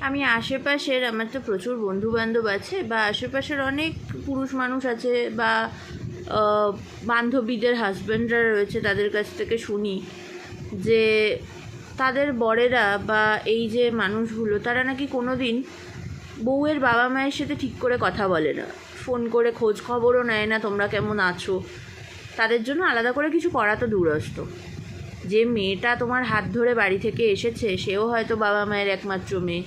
আমি আশেপাশের আমার তো প্রচুর বন্ধুবান্ধব আছে, বা আশেপাশের অনেক পুরুষ মানুষ আছে, বা বান্ধবীদের হাজব্যান্ডরা রয়েছে, তাদের কাছ থেকে শুনি যে তাদের বরেরা বা এই যে মানুষগুলো, তারা নাকি কোনো দিন বউয়ের বাবা মায়ের সাথে ঠিক করে কথা বলে না, ফোন করে খোঁজ খবরও নেয় না তোমরা কেমন আছো। তাদের জন্য আলাদা করে কিছু করা তো দূরস্থ। যে মেয়েটা তোমার হাত ধরে বাড়ি থেকে এসেছে, সেও হয়তো বাবা মায়ের একমাত্র মেয়ে।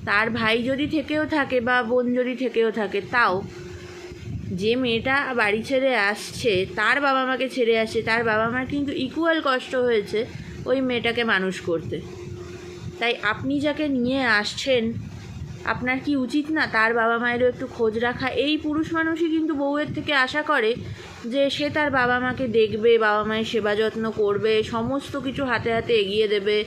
তার ভাই যদি থেকেও থাকে বা বোন যদি থেকেও থাকে, তাও যে মেয়েটা বাড়ি ছেড়ে আসছে, তার বাবা মাকে ছেড়ে আসছে, তার বাবা মার কিন্তু ইকুয়াল কষ্ট হয়েছে ওই মেয়েটাকে মানুষ করতে। তাই আপনি যাকে নিয়ে আসছেন, আপনার কি উচিত না তার বাবা মায়েরও একটু খোঁজ রাখা? এই পুরুষ মানুষই কিন্তু বউয়ের থেকে আশা করে যে সে তার বাবা মাকে দেখবে, বাবা মায়ের সেবা যত্ন করবে, সমস্ত কিছু হাতে হাতে এগিয়ে দেবে,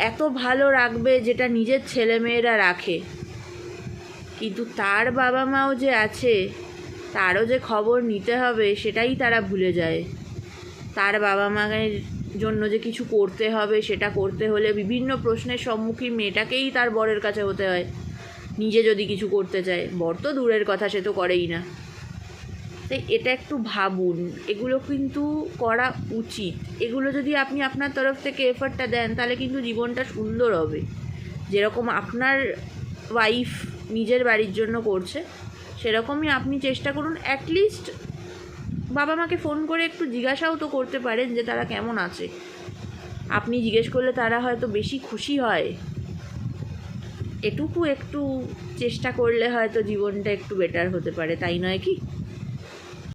এত ভালো রাখবে যেটা নিজের ছেলেমেয়েরা রাখে। কিন্তু তার বাবা মাও যে আছে, তারও যে খবর নিতে হবে, সেটাই তারা ভুলে যায়। তার বাবা মায়ের জন্য যে কিছু করতে হবে, সেটা করতে হলে বিভিন্ন প্রশ্নের সম্মুখীন মেয়েটাকেই তার বরের কাছে হতে হয়। নিজে যদি কিছু করতে চায়, বর তো দূরের কথা, সে তো করেই না। তাই এটা একটু ভাবুন, এগুলো কিন্তু করা উচিত। এগুলো যদি আপনি আপনার তরফ থেকে এফর্টটা দেন, তাহলে কিন্তু জীবনটা সুন্দর হবে। যেরকম আপনার ওয়াইফ নিজের বাড়ির জন্য করছে, সেরকমই আপনি চেষ্টা করুন। অ্যাটলিস্ট বাবা মাকে ফোন করে একটু জিজ্ঞাসাও তো করতে পারেন যে তারা কেমন আছে। আপনি জিজ্ঞেস করলে তারা হয়তো বেশি খুশি হয়। এটুকু একটু চেষ্টা করলে হয়তো জীবনটা একটু বেটার হতে পারে, তাই নয় কি?